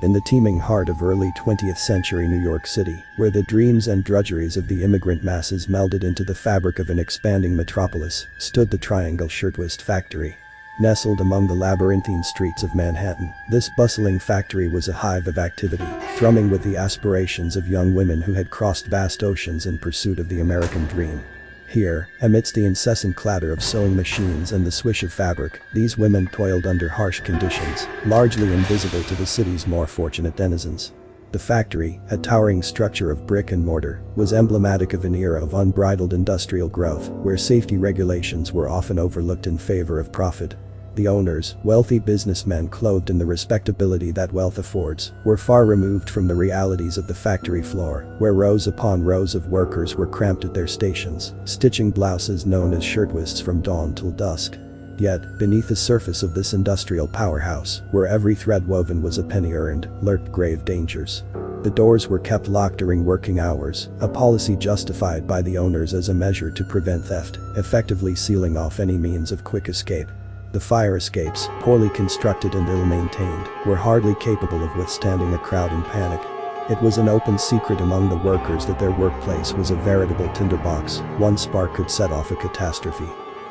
In the teeming heart of early 20th century New York City, where the dreams and drudgeries of the immigrant masses melded into the fabric of an expanding metropolis, stood the Triangle Shirtwaist Factory. Nestled among the labyrinthine streets of Manhattan, this bustling factory was a hive of activity, thrumming with the aspirations of young women who had crossed vast oceans in pursuit of the American dream. Here, amidst the incessant clatter of sewing machines and the swish of fabric, these women toiled under harsh conditions, largely invisible to the city's more fortunate denizens. The factory, a towering structure of brick and mortar, was emblematic of an era of unbridled industrial growth, where safety regulations were often overlooked in favor of profit. The owners, wealthy businessmen clothed in the respectability that wealth affords, were far removed from the realities of the factory floor, where rows upon rows of workers were cramped at their stations, stitching blouses known as shirtwaists from dawn till dusk. Yet, beneath the surface of this industrial powerhouse, where every thread woven was a penny earned, lurked grave dangers. The doors were kept locked during working hours, a policy justified by the owners as a measure to prevent theft, effectively sealing off any means of quick escape. The fire escapes, poorly constructed and ill-maintained, were hardly capable of withstanding a crowd in panic. It was an open secret among the workers that their workplace was a veritable tinderbox. One spark could set off a catastrophe.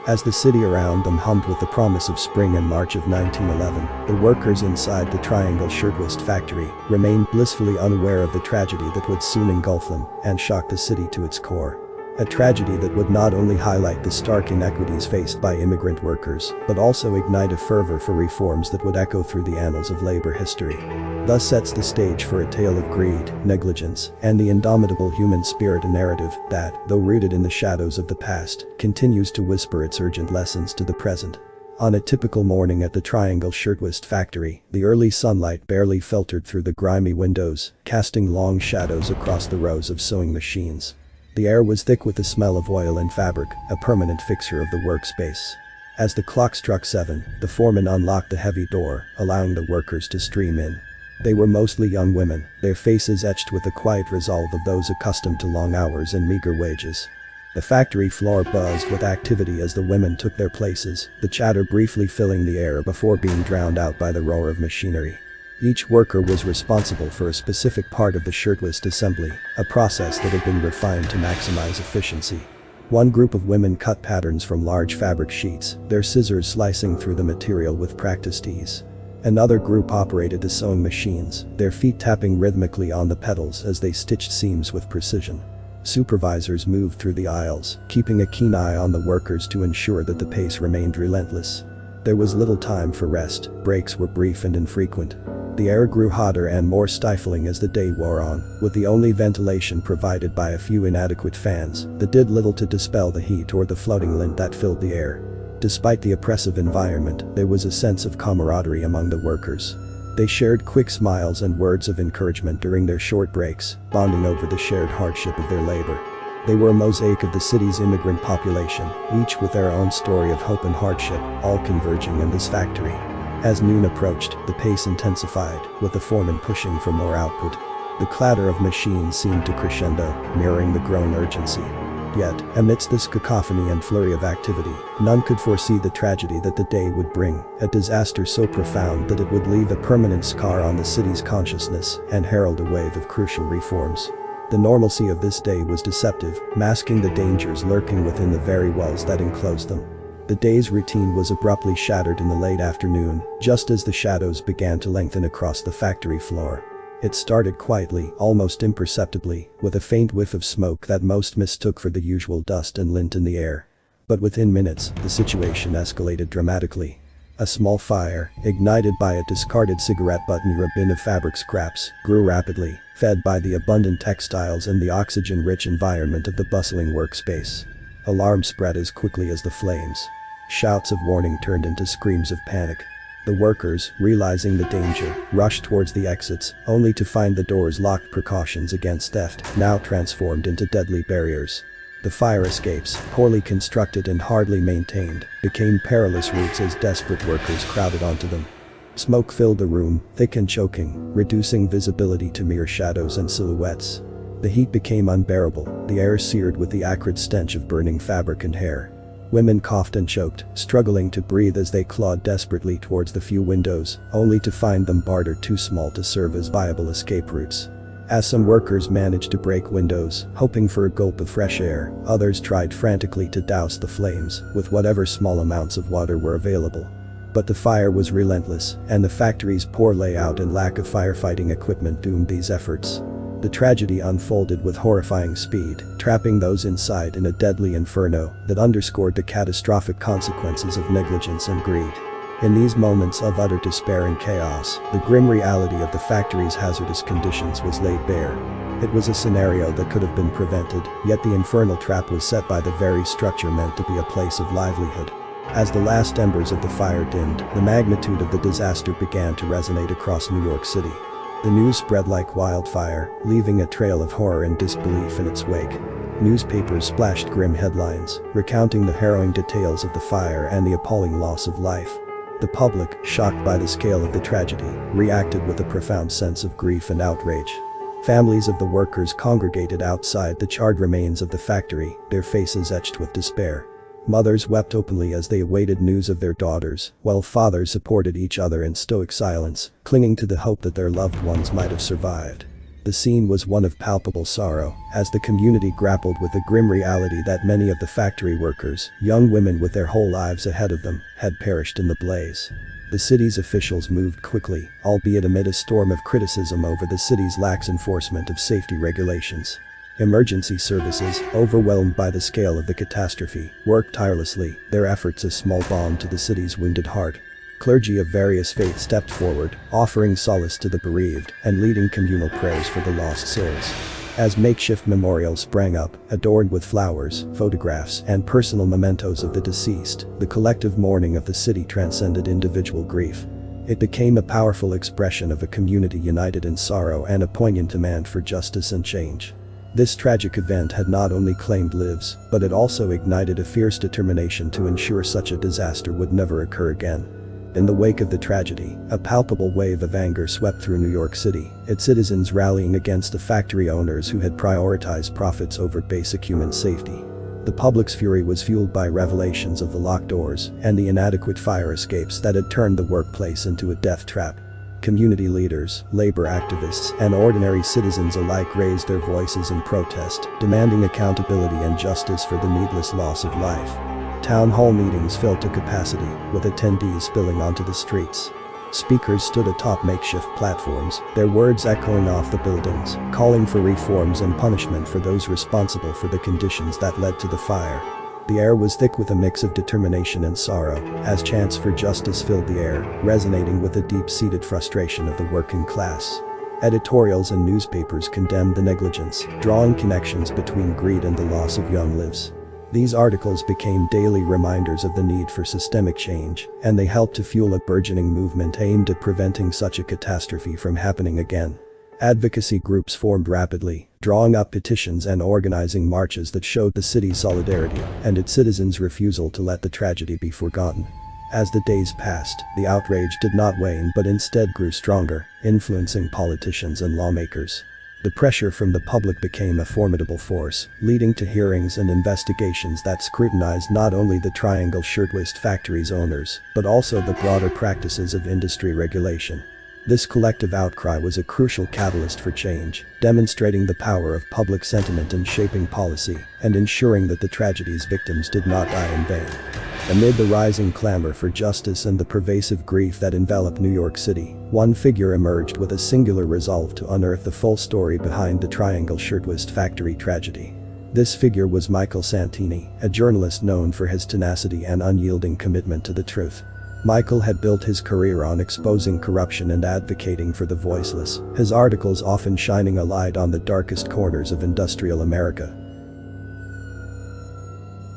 As the city around them hummed with the promise of spring in March of 1911, the workers inside the Triangle Shirtwaist Factory remained blissfully unaware of the tragedy that would soon engulf them and shock the city to its core. A tragedy that would not only highlight the stark inequities faced by immigrant workers, but also ignite a fervor for reforms that would echo through the annals of labor history. Thus sets the stage for a tale of greed, negligence, and the indomitable human spirit, a narrative that, though rooted in the shadows of the past, continues to whisper its urgent lessons to the present. On a typical morning at the Triangle Shirtwaist Factory, the early sunlight barely filtered through the grimy windows, casting long shadows across the rows of sewing machines. The air was thick with the smell of oil and fabric, a permanent fixture of the workspace. As the clock struck 7, the foreman unlocked the heavy door, allowing the workers to stream in. They were mostly young women, their faces etched with the quiet resolve of those accustomed to long hours and meager wages. The factory floor buzzed with activity as the women took their places, the chatter briefly filling the air before being drowned out by the roar of machinery. Each worker was responsible for a specific part of the shirtwaist assembly, a process that had been refined to maximize efficiency. One group of women cut patterns from large fabric sheets, their scissors slicing through the material with practiced ease. Another group operated the sewing machines, their feet tapping rhythmically on the pedals as they stitched seams with precision. Supervisors moved through the aisles, keeping a keen eye on the workers to ensure that the pace remained relentless. There was little time for rest, breaks were brief and infrequent. The air grew hotter and more stifling as the day wore on, with the only ventilation provided by a few inadequate fans that did little to dispel the heat or the floating lint that filled the air. Despite the oppressive environment, there was a sense of camaraderie among the workers. They shared quick smiles and words of encouragement during their short breaks, bonding over the shared hardship of their labor. They were a mosaic of the city's immigrant population, each with their own story of hope and hardship, all converging in this factory. As noon approached, the pace intensified, with the foreman pushing for more output. The clatter of machines seemed to crescendo, mirroring the growing urgency. Yet, amidst this cacophony and flurry of activity, none could foresee the tragedy that the day would bring, a disaster so profound that it would leave a permanent scar on the city's consciousness and herald a wave of crucial reforms. The normalcy of this day was deceptive, masking the dangers lurking within the very walls that enclosed them. The day's routine was abruptly shattered in the late afternoon, just as the shadows began to lengthen across the factory floor. It started quietly, almost imperceptibly, with a faint whiff of smoke that most mistook for the usual dust and lint in the air. But within minutes, the situation escalated dramatically. A small fire, ignited by a discarded cigarette butt near a bin of fabric scraps, grew rapidly, fed by the abundant textiles and the oxygen-rich environment of the bustling workspace. Alarm spread as quickly as the flames. Shouts of warning turned into screams of panic. The workers, realizing the danger, rushed towards the exits, only to find the doors locked. Precautions against theft, now transformed into deadly barriers. The fire escapes, poorly constructed and hardly maintained, became perilous routes as desperate workers crowded onto them. Smoke filled the room, thick and choking, reducing visibility to mere shadows and silhouettes. The heat became unbearable, the air seared with the acrid stench of burning fabric and hair. Women coughed and choked, struggling to breathe as they clawed desperately towards the few windows, only to find them barred or too small to serve as viable escape routes. As some workers managed to break windows, hoping for a gulp of fresh air, others tried frantically to douse the flames with whatever small amounts of water were available. But the fire was relentless, and the factory's poor layout and lack of firefighting equipment doomed these efforts. The tragedy unfolded with horrifying speed, trapping those inside in a deadly inferno that underscored the catastrophic consequences of negligence and greed. In these moments of utter despair and chaos, the grim reality of the factory's hazardous conditions was laid bare. It was a scenario that could have been prevented, yet the infernal trap was set by the very structure meant to be a place of livelihood. As the last embers of the fire dimmed, the magnitude of the disaster began to resonate across New York City. The news spread like wildfire, leaving a trail of horror and disbelief in its wake. Newspapers splashed grim headlines, recounting the harrowing details of the fire and the appalling loss of life. The public, shocked by the scale of the tragedy, reacted with a profound sense of grief and outrage. Families of the workers congregated outside the charred remains of the factory, their faces etched with despair. Mothers wept openly as they awaited news of their daughters, while fathers supported each other in stoic silence, clinging to the hope that their loved ones might have survived. The scene was one of palpable sorrow, as the community grappled with the grim reality that many of the factory workers, young women with their whole lives ahead of them, had perished in the blaze. The city's officials moved quickly, albeit amid a storm of criticism over the city's lax enforcement of safety regulations. Emergency services, overwhelmed by the scale of the catastrophe, worked tirelessly, their efforts a small balm to the city's wounded heart. Clergy of various faiths stepped forward, offering solace to the bereaved and leading communal prayers for the lost souls. As makeshift memorials sprang up, adorned with flowers, photographs, and personal mementos of the deceased, the collective mourning of the city transcended individual grief. It became a powerful expression of a community united in sorrow and a poignant demand for justice and change. This tragic event had not only claimed lives, but it also ignited a fierce determination to ensure such a disaster would never occur again. In the wake of the tragedy, a palpable wave of anger swept through New York City, its citizens rallying against the factory owners who had prioritized profits over basic human safety. The public's fury was fueled by revelations of the locked doors and the inadequate fire escapes that had turned the workplace into a death trap. Community leaders, labor activists, and ordinary citizens alike raised their voices in protest, demanding accountability and justice for the needless loss of life. Town hall meetings filled to capacity, with attendees spilling onto the streets. Speakers stood atop makeshift platforms, their words echoing off the buildings, calling for reforms and punishment for those responsible for the conditions that led to the fire. The air was thick with a mix of determination and sorrow, as chants for justice filled the air, resonating with the deep-seated frustration of the working class. Editorials and newspapers condemned the negligence, drawing connections between greed and the loss of young lives. These articles became daily reminders of the need for systemic change, and they helped to fuel a burgeoning movement aimed at preventing such a catastrophe from happening again. Advocacy groups formed rapidly, drawing up petitions and organizing marches that showed the city's solidarity and its citizens' refusal to let the tragedy be forgotten. As the days passed, the outrage did not wane but instead grew stronger, influencing politicians and lawmakers. The pressure from the public became a formidable force, leading to hearings and investigations that scrutinized not only the Triangle Shirtwaist Factory's owners, but also the broader practices of industry regulation. This collective outcry was a crucial catalyst for change, demonstrating the power of public sentiment in shaping policy and ensuring that the tragedy's victims did not die in vain. Amid the rising clamor for justice and the pervasive grief that enveloped New York City, one figure emerged with a singular resolve to unearth the full story behind the Triangle Shirtwaist Factory tragedy. This figure was Michael Santini, a journalist known for his tenacity and unyielding commitment to the truth. Michael had built his career on exposing corruption and advocating for the voiceless, his articles often shining a light on the darkest corners of industrial America.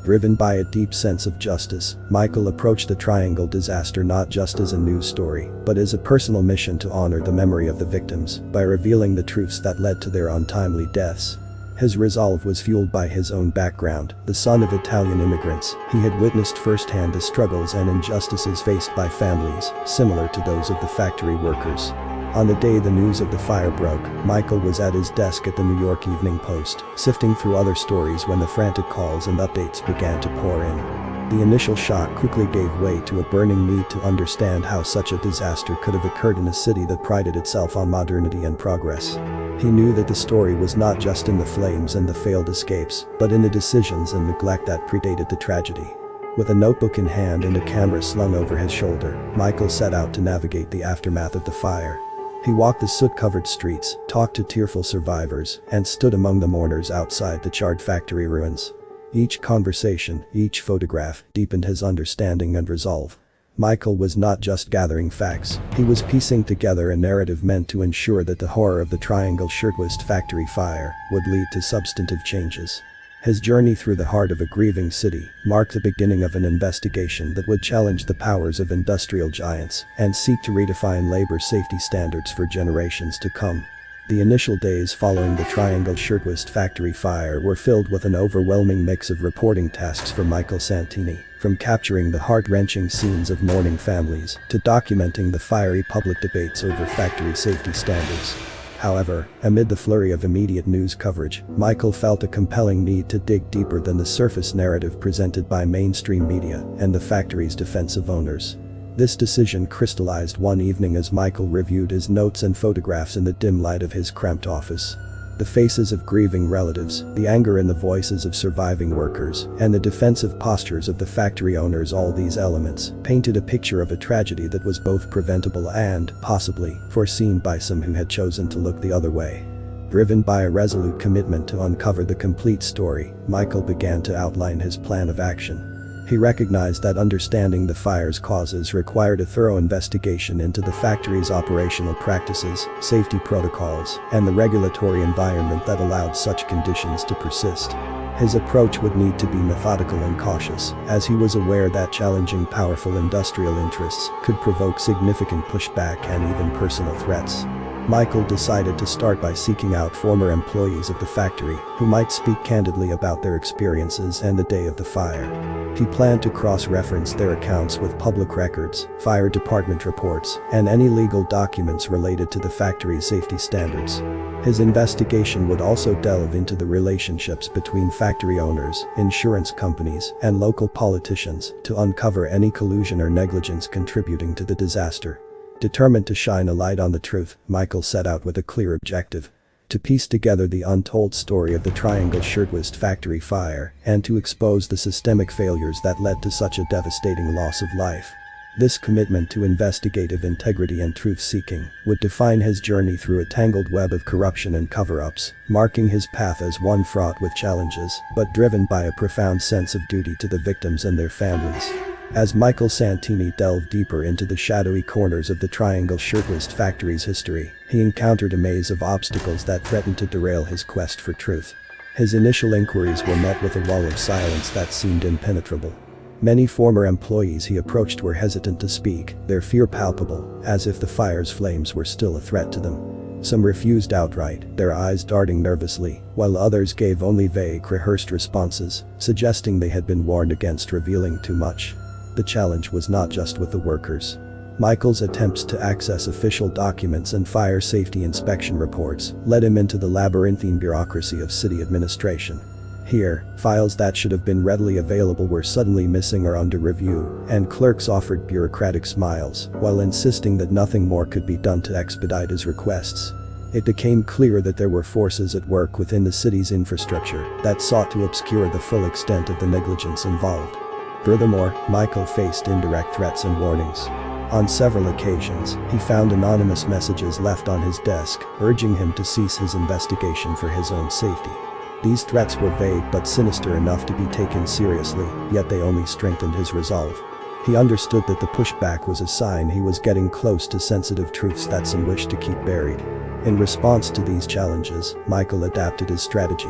Driven by a deep sense of justice, Michael approached the Triangle disaster not just as a news story, but as a personal mission to honor the memory of the victims by revealing the truths that led to their untimely deaths. His resolve was fueled by his own background. The son of Italian immigrants, he had witnessed firsthand the struggles and injustices faced by families similar to those of the factory workers. On the day the news of the fire broke, Michael was at his desk at the New York Evening Post, sifting through other stories when the frantic calls and updates began to pour in. The initial shock quickly gave way to a burning need to understand how such a disaster could have occurred in a city that prided itself on modernity and progress. He knew that the story was not just in the flames and the failed escapes, but in the decisions and neglect that predated the tragedy. With a notebook in hand and a camera slung over his shoulder, Michael set out to navigate the aftermath of the fire. He walked the soot-covered streets, talked to tearful survivors, and stood among the mourners outside the charred factory ruins. Each conversation, each photograph, deepened his understanding and resolve. Michael was not just gathering facts, he was piecing together a narrative meant to ensure that the horror of the Triangle Shirtwaist factory fire would lead to substantive changes. His journey through the heart of a grieving city marked the beginning of an investigation that would challenge the powers of industrial giants and seek to redefine labor safety standards for generations to come. The initial days following the Triangle Shirtwaist factory fire were filled with an overwhelming mix of reporting tasks for Michael Santini, from capturing the heart-wrenching scenes of mourning families to documenting the fiery public debates over factory safety standards. However, amid the flurry of immediate news coverage, Michael felt a compelling need to dig deeper than the surface narrative presented by mainstream media and the factory's defensive owners. This decision crystallized one evening as Michael reviewed his notes and photographs in the dim light of his cramped office. The faces of grieving relatives, the anger in the voices of surviving workers, and the defensive postures of the factory owners, all these elements painted a picture of a tragedy that was both preventable and, possibly, foreseen by some who had chosen to look the other way. Driven by a resolute commitment to uncover the complete story, Michael began to outline his plan of action. He recognized that understanding the fire's causes required a thorough investigation into the factory's operational practices, safety protocols, and the regulatory environment that allowed such conditions to persist. His approach would need to be methodical and cautious, as he was aware that challenging powerful industrial interests could provoke significant pushback and even personal threats. Michael decided to start by seeking out former employees of the factory who might speak candidly about their experiences and the day of the fire. He planned to cross-reference their accounts with public records, fire department reports, and any legal documents related to the factory's safety standards. His investigation would also delve into the relationships between factory owners, insurance companies, and local politicians to uncover any collusion or negligence contributing to the disaster. Determined to shine a light on the truth, Michael set out with a clear objective: to piece together the untold story of the Triangle Shirtwaist factory fire and to expose the systemic failures that led to such a devastating loss of life. This commitment to investigative integrity and truth-seeking would define his journey through a tangled web of corruption and cover-ups, marking his path as one fraught with challenges but driven by a profound sense of duty to the victims and their families. As Michael Santini delved deeper into the shadowy corners of the Triangle Shirtwaist factory's history, he encountered a maze of obstacles that threatened to derail his quest for truth. His initial inquiries were met with a wall of silence that seemed impenetrable. Many former employees he approached were hesitant to speak, their fear palpable, as if the fire's flames were still a threat to them. Some refused outright, their eyes darting nervously, while others gave only vague, rehearsed responses, suggesting they had been warned against revealing too much. The challenge was not just with the workers. Michael's attempts to access official documents and fire safety inspection reports led him into the labyrinthine bureaucracy of city administration. Here, files that should have been readily available were suddenly missing or under review, and clerks offered bureaucratic smiles while insisting that nothing more could be done to expedite his requests. It became clear that there were forces at work within the city's infrastructure that sought to obscure the full extent of the negligence involved. Furthermore, Michael faced indirect threats and warnings. On several occasions, he found anonymous messages left on his desk, urging him to cease his investigation for his own safety. These threats were vague but sinister enough to be taken seriously, yet they only strengthened his resolve. He understood that the pushback was a sign he was getting close to sensitive truths that some wished to keep buried. In response to these challenges, Michael adapted his strategy.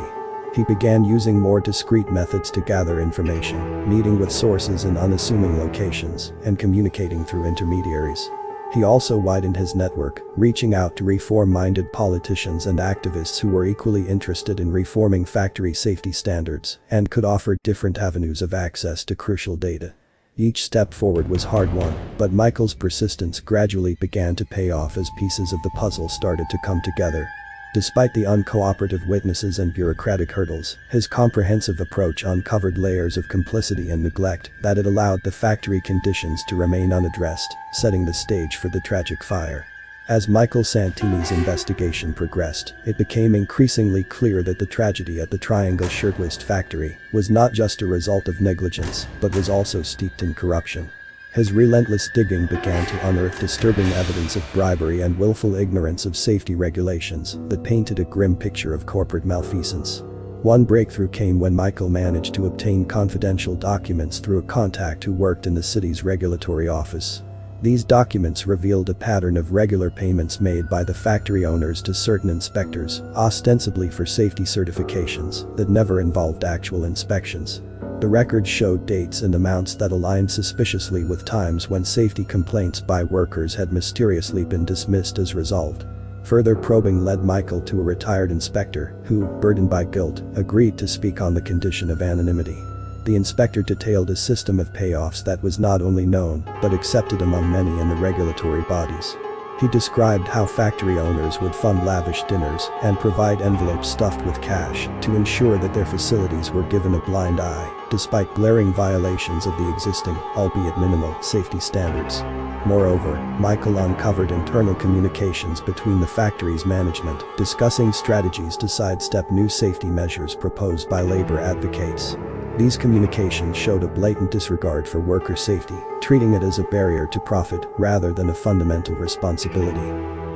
He began using more discreet methods to gather information, meeting with sources in unassuming locations, and communicating through intermediaries. He also widened his network, reaching out to reform-minded politicians and activists who were equally interested in reforming factory safety standards and could offer different avenues of access to crucial data. Each step forward was hard-won, but Michael's persistence gradually began to pay off as pieces of the puzzle started to come together. Despite the uncooperative witnesses and bureaucratic hurdles, his comprehensive approach uncovered layers of complicity and neglect that had allowed the factory conditions to remain unaddressed, setting the stage for the tragic fire. As Michael Santini's investigation progressed, it became increasingly clear that the tragedy at the Triangle Shirtwaist factory was not just a result of negligence, but was also steeped in corruption. His relentless digging began to unearth disturbing evidence of bribery and willful ignorance of safety regulations that painted a grim picture of corporate malfeasance. One breakthrough came when Michael managed to obtain confidential documents through a contact who worked in the city's regulatory office. These documents revealed a pattern of regular payments made by the factory owners to certain inspectors, ostensibly for safety certifications, that never involved actual inspections. The records showed dates and amounts that aligned suspiciously with times when safety complaints by workers had mysteriously been dismissed as resolved. Further probing led Michael to a retired inspector who, burdened by guilt, agreed to speak on the condition of anonymity. The inspector detailed a system of payoffs that was not only known but accepted among many in the regulatory bodies. He described how factory owners would fund lavish dinners and provide envelopes stuffed with cash to ensure that their facilities were given a blind eye, despite glaring violations of the existing, albeit minimal, safety standards. Moreover, Michael uncovered internal communications between the factory's management, discussing strategies to sidestep new safety measures proposed by labor advocates. These communications showed a blatant disregard for worker safety, treating it as a barrier to profit rather than a fundamental responsibility.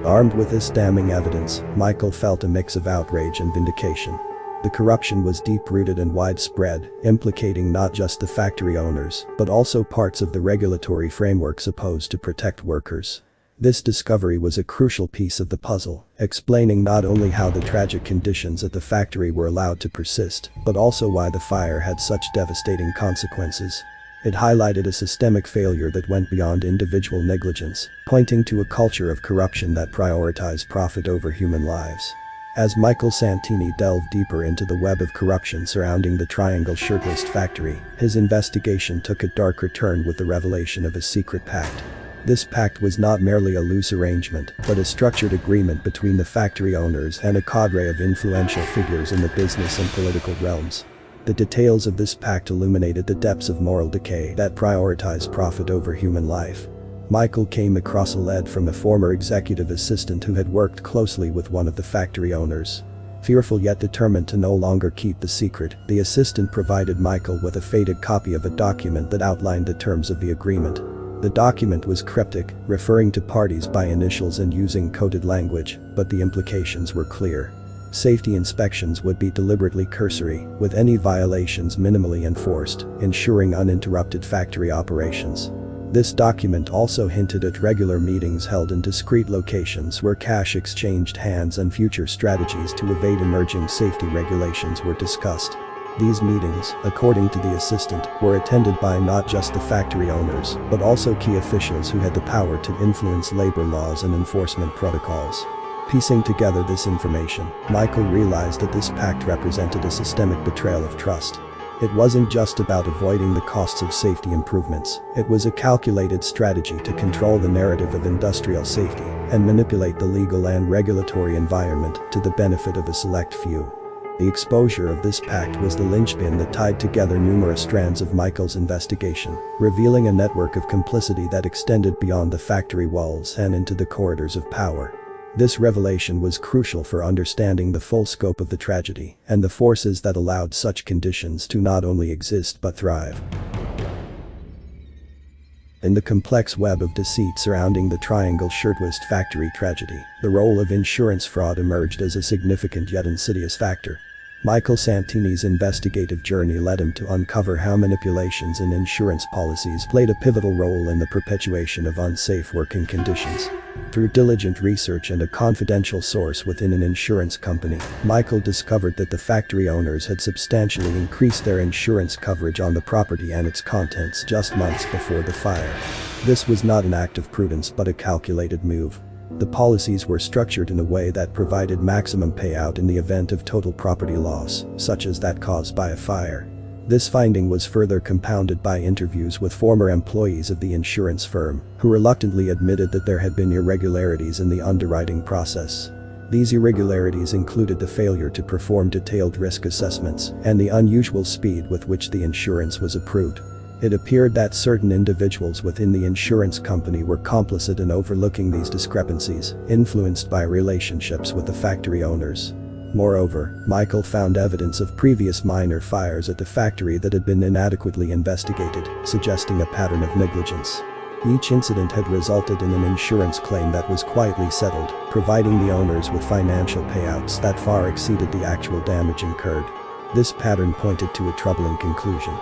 Armed with this damning evidence, Michael felt a mix of outrage and vindication. The corruption was deep-rooted and widespread, implicating not just the factory owners, but also parts of the regulatory framework supposed to protect workers. This discovery was a crucial piece of the puzzle, explaining not only how the tragic conditions at the factory were allowed to persist, but also why the fire had such devastating consequences. It highlighted a systemic failure that went beyond individual negligence, pointing to a culture of corruption that prioritized profit over human lives. As Michael Santini delved deeper into the web of corruption surrounding the Triangle Shirtwaist factory, his investigation took a darker turn with the revelation of a secret pact. This pact was not merely a loose arrangement, but a structured agreement between the factory owners and a cadre of influential figures in the business and political realms. The details of this pact illuminated the depths of moral decay that prioritized profit over human life. Michael came across a lead from a former executive assistant who had worked closely with one of the factory owners. Fearful yet determined to no longer keep the secret, the assistant provided Michael with a faded copy of a document that outlined the terms of the agreement. The document was cryptic, referring to parties by initials and using coded language, but the implications were clear. Safety inspections would be deliberately cursory, with any violations minimally enforced, ensuring uninterrupted factory operations. This document also hinted at regular meetings held in discreet locations where cash exchanged hands and future strategies to evade emerging safety regulations were discussed. These meetings, according to the assistant, were attended by not just the factory owners, but also key officials who had the power to influence labor laws and enforcement protocols. Piecing together this information, Michael realized that this pact represented a systemic betrayal of trust. It wasn't just about avoiding the costs of safety improvements, it was a calculated strategy to control the narrative of industrial safety and manipulate the legal and regulatory environment to the benefit of a select few. The exposure of this pact was the linchpin that tied together numerous strands of Michael's investigation, revealing a network of complicity that extended beyond the factory walls and into the corridors of power. This revelation was crucial for understanding the full scope of the tragedy and the forces that allowed such conditions to not only exist but thrive. In the complex web of deceit surrounding the Triangle Shirtwaist factory tragedy, the role of insurance fraud emerged as a significant yet insidious factor. Michael Santini's investigative journey led him to uncover how manipulations in insurance policies played a pivotal role in the perpetuation of unsafe working conditions. Through diligent research and a confidential source within an insurance company, Michael discovered that the factory owners had substantially increased their insurance coverage on the property and its contents just months before the fire. This was not an act of prudence but a calculated move. The policies were structured in a way that provided maximum payout in the event of total property loss, such as that caused by a fire. This finding was further compounded by interviews with former employees of the insurance firm, who reluctantly admitted that there had been irregularities in the underwriting process. These irregularities included the failure to perform detailed risk assessments and the unusual speed with which the insurance was approved. It appeared that certain individuals within the insurance company were complicit in overlooking these discrepancies, influenced by relationships with the factory owners. Moreover, Michael found evidence of previous minor fires at the factory that had been inadequately investigated, suggesting a pattern of negligence. Each incident had resulted in an insurance claim that was quietly settled, providing the owners with financial payouts that far exceeded the actual damage incurred. This pattern pointed to a troubling conclusion.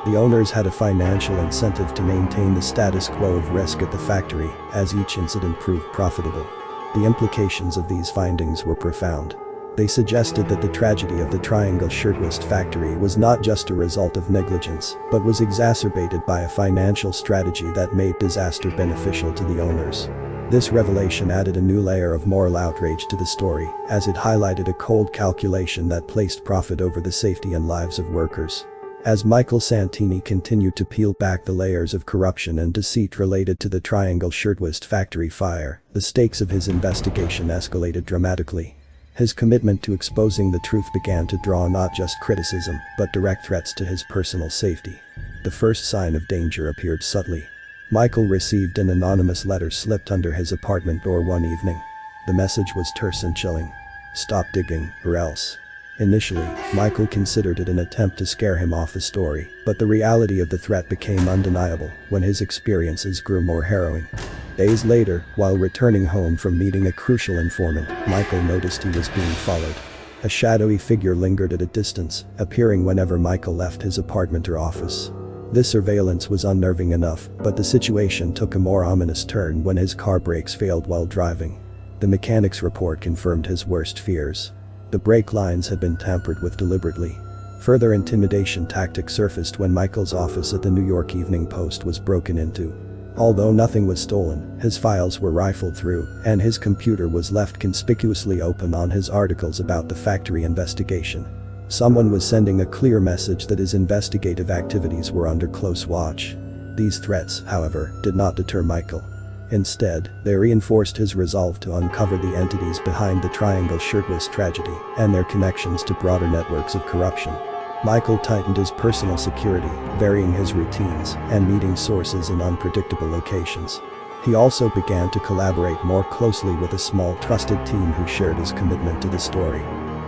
The owners had a financial incentive to maintain the status quo of risk at the factory, as each incident proved profitable. The implications of these findings were profound. They suggested that the tragedy of the Triangle Shirtwaist factory was not just a result of negligence, but was exacerbated by a financial strategy that made disaster beneficial to the owners. This revelation added a new layer of moral outrage to the story, as it highlighted a cold calculation that placed profit over the safety and lives of workers. As Michael Santini continued to peel back the layers of corruption and deceit related to the Triangle Shirtwaist factory fire, the stakes of his investigation escalated dramatically. His commitment to exposing the truth began to draw not just criticism, but direct threats to his personal safety. The first sign of danger appeared subtly. Michael received an anonymous letter slipped under his apartment door one evening. The message was terse and chilling. "Stop digging, or else." Initially, Michael considered it an attempt to scare him off the story, but the reality of the threat became undeniable when his experiences grew more harrowing. Days later, while returning home from meeting a crucial informant, Michael noticed he was being followed. A shadowy figure lingered at a distance, appearing whenever Michael left his apartment or office. This surveillance was unnerving enough, but the situation took a more ominous turn when his car brakes failed while driving. The mechanic's report confirmed his worst fears. The brake lines had been tampered with deliberately. Further intimidation tactics surfaced when Michael's office at the New York Evening Post was broken into. Although nothing was stolen, his files were rifled through, and his computer was left conspicuously open on his articles about the factory investigation. Someone was sending a clear message that his investigative activities were under close watch. These threats, however, did not deter Michael. Instead, they reinforced his resolve to uncover the entities behind the Triangle Shirtwaist tragedy and their connections to broader networks of corruption. Michael tightened his personal security, varying his routines and meeting sources in unpredictable locations. He also began to collaborate more closely with a small trusted team who shared his commitment to the story.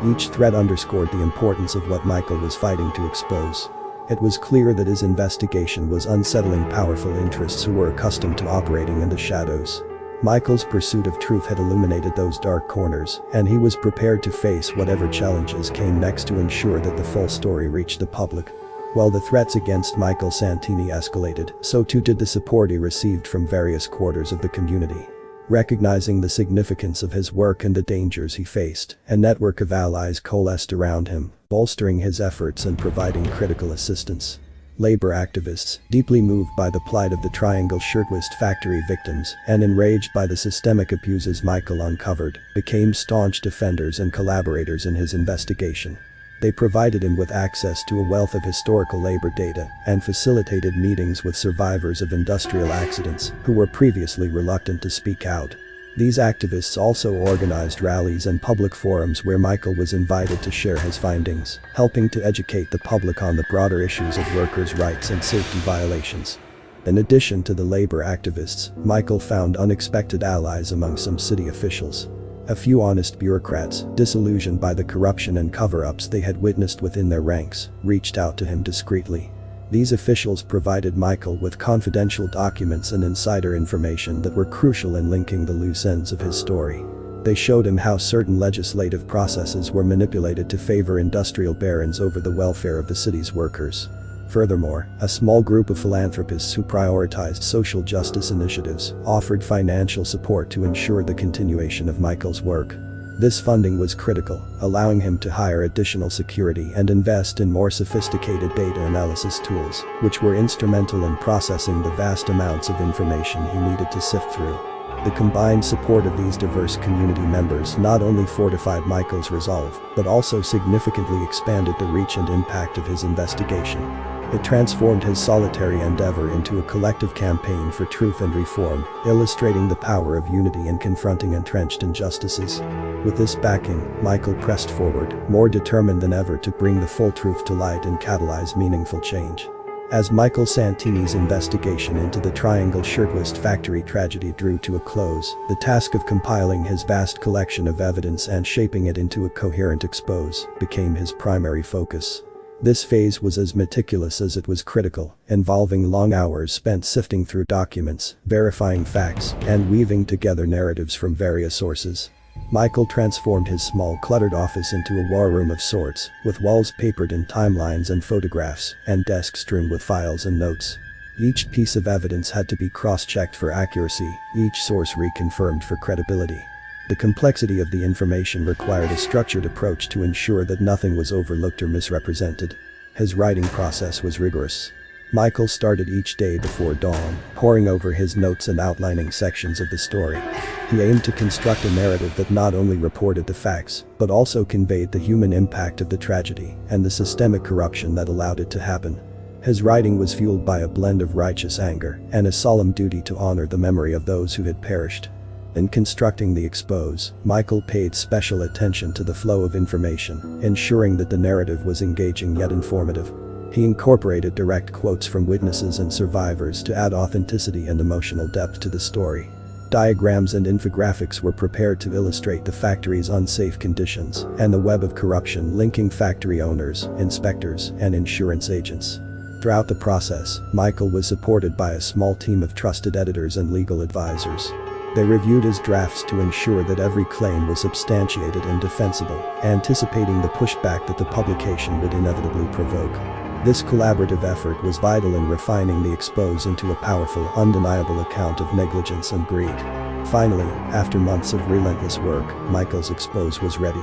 Each threat underscored the importance of what Michael was fighting to expose. It was clear that his investigation was unsettling powerful interests who were accustomed to operating in the shadows. Michael's pursuit of truth had illuminated those dark corners, and he was prepared to face whatever challenges came next to ensure that the full story reached the public. While the threats against Michael Santini escalated, so too did the support he received from various quarters of the community. Recognizing the significance of his work and the dangers he faced, a network of allies coalesced around him, bolstering his efforts and providing critical assistance. Labor activists, deeply moved by the plight of the Triangle Shirtwaist factory victims and enraged by the systemic abuses Michael uncovered, became staunch defenders and collaborators in his investigation. They provided him with access to a wealth of historical labor data and facilitated meetings with survivors of industrial accidents who were previously reluctant to speak out. These activists also organized rallies and public forums where Michael was invited to share his findings, helping to educate the public on the broader issues of workers' rights and safety violations. In addition to the labor activists, Michael found unexpected allies among some city officials. A few honest bureaucrats, disillusioned by the corruption and cover-ups they had witnessed within their ranks, reached out to him discreetly. These officials provided Michael with confidential documents and insider information that were crucial in linking the loose ends of his story. They showed him how certain legislative processes were manipulated to favor industrial barons over the welfare of the city's workers. Furthermore, a small group of philanthropists who prioritized social justice initiatives offered financial support to ensure the continuation of Michael's work. This funding was critical, allowing him to hire additional security and invest in more sophisticated data analysis tools, which were instrumental in processing the vast amounts of information he needed to sift through. The combined support of these diverse community members not only fortified Michael's resolve, but also significantly expanded the reach and impact of his investigation. It transformed his solitary endeavor into a collective campaign for truth and reform, illustrating the power of unity in confronting entrenched injustices. With this backing, Michael pressed forward, more determined than ever to bring the full truth to light and catalyze meaningful change. As Michael Santini's investigation into the Triangle Shirtwaist Factory tragedy drew to a close, the task of compiling his vast collection of evidence and shaping it into a coherent expose became his primary focus. This phase was as meticulous as it was critical, involving long hours spent sifting through documents, verifying facts, and weaving together narratives from various sources. Michael transformed his small cluttered office into a war room of sorts, with walls papered in timelines and photographs, and desks strewn with files and notes. Each piece of evidence had to be cross-checked for accuracy, each source reconfirmed for credibility. The complexity of the information required a structured approach to ensure that nothing was overlooked or misrepresented. His writing process was rigorous. Michael started each day before dawn, poring over his notes and outlining sections of the story. He aimed to construct a narrative that not only reported the facts, but also conveyed the human impact of the tragedy and the systemic corruption that allowed it to happen. His writing was fueled by a blend of righteous anger and a solemn duty to honor the memory of those who had perished. In constructing the expose, Michael paid special attention to the flow of information, ensuring that the narrative was engaging yet informative. He incorporated direct quotes from witnesses and survivors to add authenticity and emotional depth to the story. Diagrams and infographics were prepared to illustrate the factory's unsafe conditions and the web of corruption linking factory owners, inspectors, and insurance agents. Throughout the process, Michael was supported by a small team of trusted editors and legal advisors. They reviewed his drafts to ensure that every claim was substantiated and defensible, anticipating the pushback that the publication would inevitably provoke. This collaborative effort was vital in refining the expose into a powerful, undeniable account of negligence and greed. Finally, after months of relentless work, Michael's expose was ready.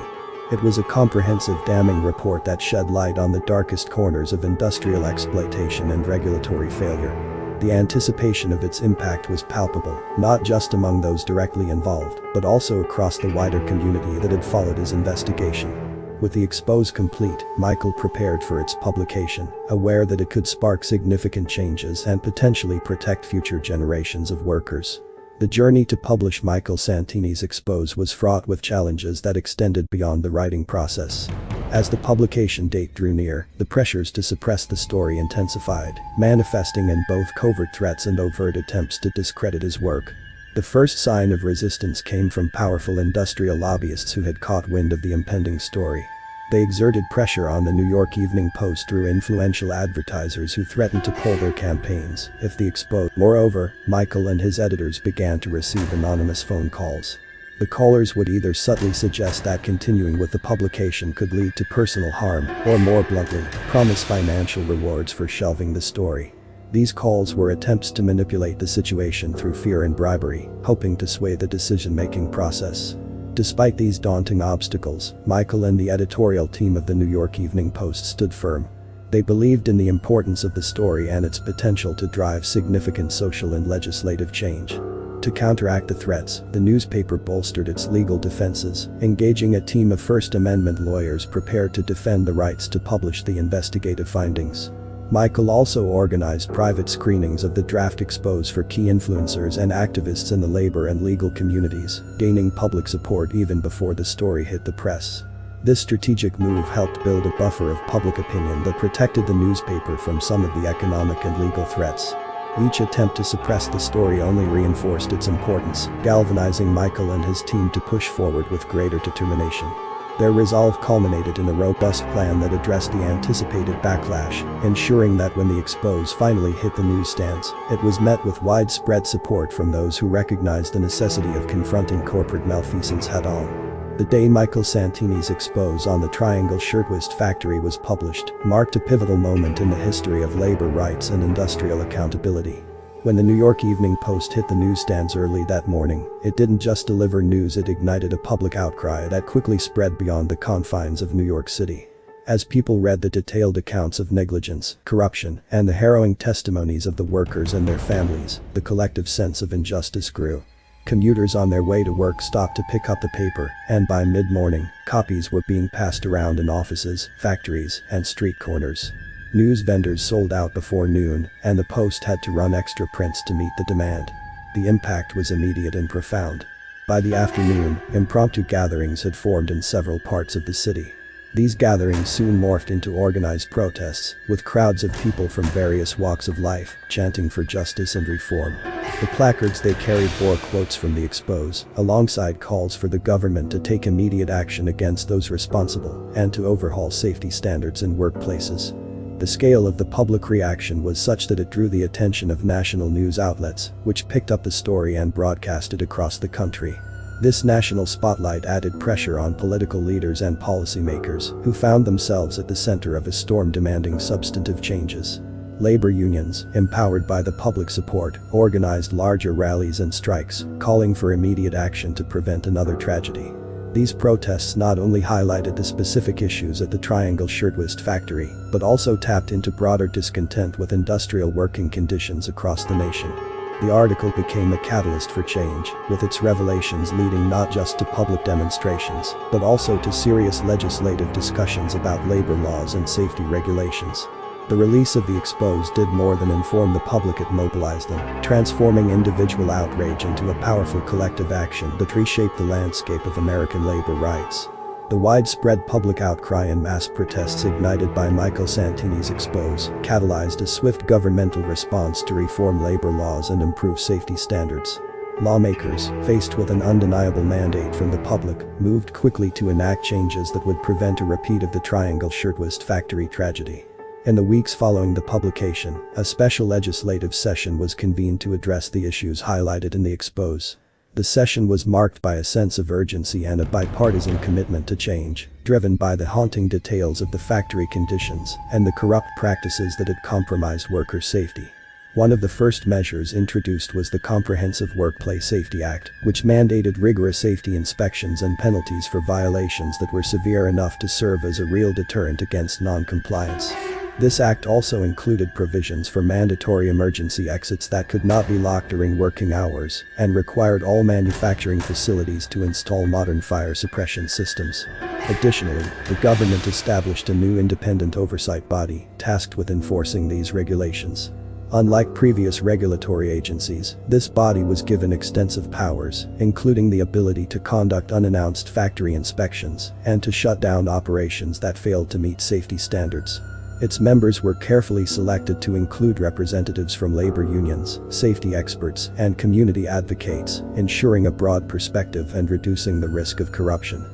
It was a comprehensive, damning report that shed light on the darkest corners of industrial exploitation and regulatory failure. The anticipation of its impact was palpable, not just among those directly involved, but also across the wider community that had followed his investigation. With the expose complete, Michael prepared for its publication, aware that it could spark significant changes and potentially protect future generations of workers. The journey to publish Michael Santini's expose was fraught with challenges that extended beyond the writing process. As the publication date drew near, the pressures to suppress the story intensified, manifesting in both covert threats and overt attempts to discredit his work. The first sign of resistance came from powerful industrial lobbyists who had caught wind of the impending story. They exerted pressure on the New York Evening Post through influential advertisers who threatened to pull their campaigns if the expose. Moreover, Michael and his editors began to receive anonymous phone calls. The callers would either subtly suggest that continuing with the publication could lead to personal harm, or more bluntly, promise financial rewards for shelving the story. These calls were attempts to manipulate the situation through fear and bribery, hoping to sway the decision-making process. Despite these daunting obstacles, Michael and the editorial team of the New York Evening Post stood firm. They believed in the importance of the story and its potential to drive significant social and legislative change. To counteract the threats, the newspaper bolstered its legal defenses, engaging a team of First Amendment lawyers prepared to defend the rights to publish the investigative findings. Michael also organized private screenings of the draft expose for key influencers and activists in the labor and legal communities, gaining public support even before the story hit the press. This strategic move helped build a buffer of public opinion that protected the newspaper from some of the economic and legal threats. Each attempt to suppress the story only reinforced its importance, galvanizing Michael and his team to push forward with greater determination. Their resolve culminated in a robust plan that addressed the anticipated backlash, ensuring that when the expose finally hit the newsstands, it was met with widespread support from those who recognized the necessity of confronting corporate malfeasance head-on. The day Michael Santini's expose on the Triangle Shirtwaist Factory was published marked a pivotal moment in the history of labor rights and industrial accountability. When the New York Evening Post hit the newsstands early that morning, it didn't just deliver news, it ignited a public outcry that quickly spread beyond the confines of New York City. As people read the detailed accounts of negligence, corruption, and the harrowing testimonies of the workers and their families, the collective sense of injustice grew. Commuters on their way to work stopped to pick up the paper, and by mid-morning, copies were being passed around in offices, factories, and street corners. News vendors sold out before noon, and the Post had to run extra prints to meet the demand. The impact was immediate and profound. By the afternoon, impromptu gatherings had formed in several parts of the city. These gatherings soon morphed into organized protests, with crowds of people from various walks of life chanting for justice and reform. The placards they carried bore quotes from the expose, alongside calls for the government to take immediate action against those responsible and to overhaul safety standards in workplaces. The scale of the public reaction was such that it drew the attention of national news outlets, which picked up the story and broadcast it across the country. This national spotlight added pressure on political leaders and policymakers, who found themselves at the center of a storm demanding substantive changes. Labor unions, empowered by the public support, organized larger rallies and strikes, calling for immediate action to prevent another tragedy. These protests not only highlighted the specific issues at the Triangle Shirtwaist factory, but also tapped into broader discontent with industrial working conditions across the nation. The article became a catalyst for change, with its revelations leading not just to public demonstrations, but also to serious legislative discussions about labor laws and safety regulations. The release of the expose did more than inform the public, it mobilized them, transforming individual outrage into a powerful collective action that reshaped the landscape of American labor rights. The widespread public outcry and mass protests ignited by Michael Santini's expose catalyzed a swift governmental response to reform labor laws and improve safety standards. Lawmakers, faced with an undeniable mandate from the public, moved quickly to enact changes that would prevent a repeat of the Triangle Shirtwaist factory tragedy. In the weeks following the publication, a special legislative session was convened to address the issues highlighted in the expose. The session was marked by a sense of urgency and a bipartisan commitment to change, driven by the haunting details of the factory conditions and the corrupt practices that had compromised worker safety. One of the first measures introduced was the Comprehensive Workplace Safety Act, which mandated rigorous safety inspections and penalties for violations that were severe enough to serve as a real deterrent against non-compliance. This act also included provisions for mandatory emergency exits that could not be locked during working hours, and required all manufacturing facilities to install modern fire suppression systems. Additionally, the government established a new independent oversight body tasked with enforcing these regulations. Unlike previous regulatory agencies, this body was given extensive powers, including the ability to conduct unannounced factory inspections and to shut down operations that failed to meet safety standards. Its members were carefully selected to include representatives from labor unions, safety experts, and community advocates, ensuring a broad perspective and reducing the risk of corruption.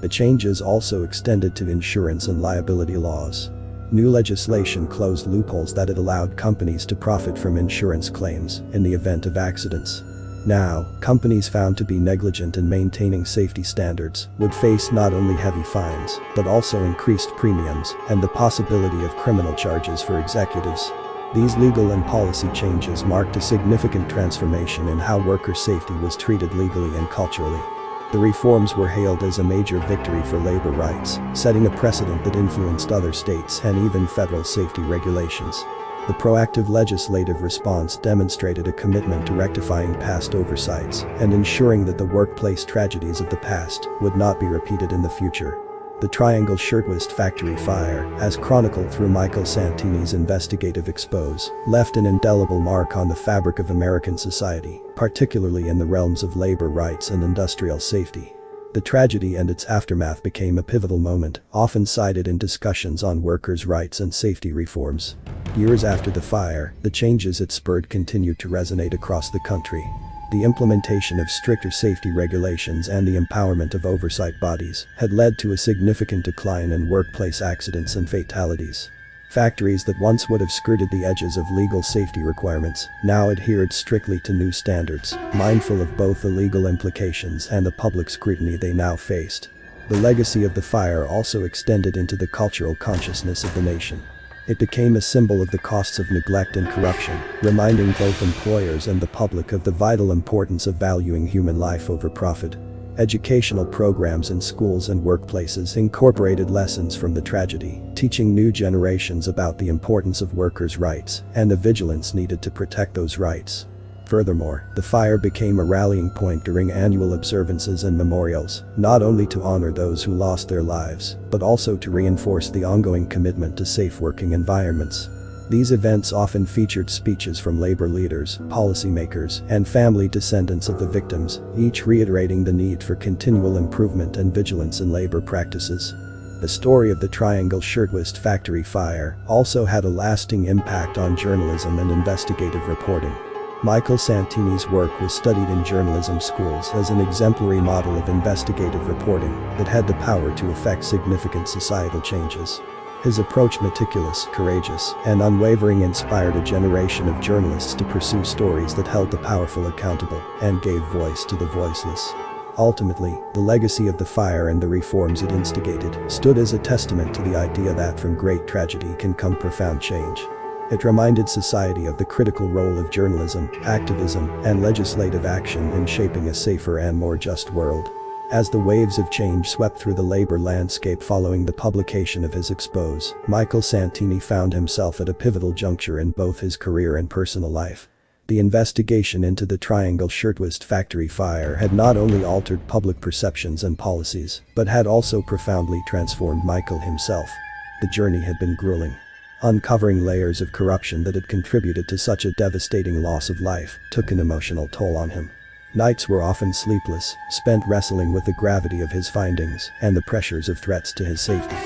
The changes also extended to insurance and liability laws. New legislation closed loopholes that had allowed companies to profit from insurance claims in the event of accidents. Now, companies found to be negligent in maintaining safety standards would face not only heavy fines, but also increased premiums and the possibility of criminal charges for executives. These legal and policy changes marked a significant transformation in how worker safety was treated legally and culturally. The reforms were hailed as a major victory for labor rights, setting a precedent that influenced other states and even federal safety regulations. The proactive legislative response demonstrated a commitment to rectifying past oversights and ensuring that the workplace tragedies of the past would not be repeated in the future. The Triangle Shirtwaist factory fire, as chronicled through Michael Santini's investigative expose, left an indelible mark on the fabric of American society, particularly in the realms of labor rights and industrial safety. The tragedy and its aftermath became a pivotal moment, often cited in discussions on workers' rights and safety reforms. Years after the fire, the changes it spurred continued to resonate across the country. The implementation of stricter safety regulations and the empowerment of oversight bodies had led to a significant decline in workplace accidents and fatalities. Factories that once would have skirted the edges of legal safety requirements now adhered strictly to new standards, mindful of both the legal implications and the public scrutiny they now faced. The legacy of the fire also extended into the cultural consciousness of the nation. It became a symbol of the costs of neglect and corruption, reminding both employers and the public of the vital importance of valuing human life over profit. Educational programs in schools and workplaces incorporated lessons from the tragedy, teaching new generations about the importance of workers' rights and the vigilance needed to protect those rights. Furthermore, the fire became a rallying point during annual observances and memorials, not only to honor those who lost their lives, but also to reinforce the ongoing commitment to safe working environments. These events often featured speeches from labor leaders, policymakers, and family descendants of the victims, each reiterating the need for continual improvement and vigilance in labor practices. The story of the Triangle Shirtwaist Factory fire also had a lasting impact on journalism and investigative reporting. Michael Santini's work was studied in journalism schools as an exemplary model of investigative reporting that had the power to effect significant societal changes. His approach, meticulous, courageous, and unwavering, inspired a generation of journalists to pursue stories that held the powerful accountable and gave voice to the voiceless. Ultimately, the legacy of the fire and the reforms it instigated stood as a testament to the idea that from great tragedy can come profound change. It reminded society of the critical role of journalism, activism, and legislative action in shaping a safer and more just world. As the waves of change swept through the labor landscape following the publication of his expose, Michael Santini found himself at a pivotal juncture in both his career and personal life. The investigation into the Triangle Shirtwaist Factory fire had not only altered public perceptions and policies, but had also profoundly transformed Michael himself. The journey had been grueling. Uncovering layers of corruption that had contributed to such a devastating loss of life took an emotional toll on him. Nights were often sleepless, spent wrestling with the gravity of his findings and the pressures of threats to his safety.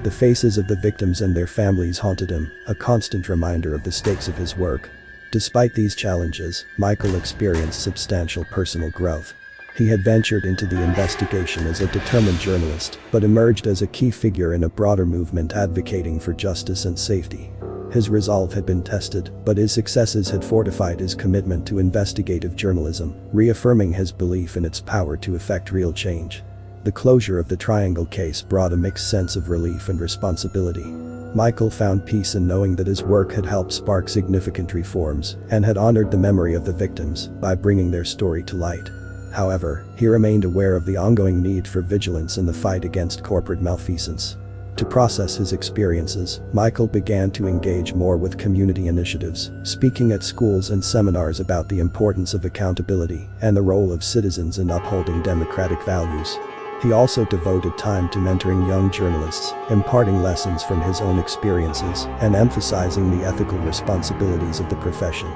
The faces of the victims and their families haunted him, a constant reminder of the stakes of his work. Despite these challenges, Michael experienced substantial personal growth. He had ventured into the investigation as a determined journalist, but emerged as a key figure in a broader movement advocating for justice and safety. His resolve had been tested, but his successes had fortified his commitment to investigative journalism, reaffirming his belief in its power to effect real change. The closure of the Triangle case brought a mixed sense of relief and responsibility. Michael found peace in knowing that his work had helped spark significant reforms and had honored the memory of the victims by bringing their story to light. However, he remained aware of the ongoing need for vigilance in the fight against corporate malfeasance. To process his experiences, Michael began to engage more with community initiatives, speaking at schools and seminars about the importance of accountability and the role of citizens in upholding democratic values. He also devoted time to mentoring young journalists, imparting lessons from his own experiences and emphasizing the ethical responsibilities of the profession.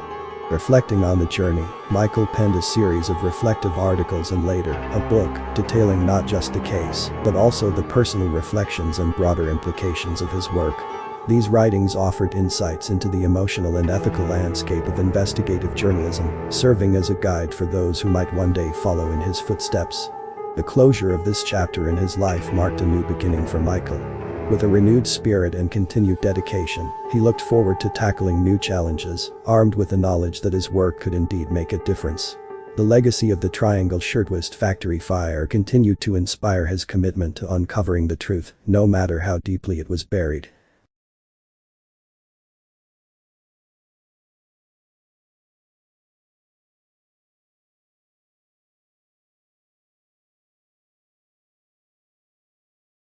Reflecting on the journey, Michael penned a series of reflective articles and later, a book, detailing not just the case, but also the personal reflections and broader implications of his work. These writings offered insights into the emotional and ethical landscape of investigative journalism, serving as a guide for those who might one day follow in his footsteps. The closure of this chapter in his life marked a new beginning for Michael. With a renewed spirit and continued dedication, he looked forward to tackling new challenges, armed with the knowledge that his work could indeed make a difference. The legacy of the Triangle Shirtwaist Factory fire continued to inspire his commitment to uncovering the truth, no matter how deeply it was buried.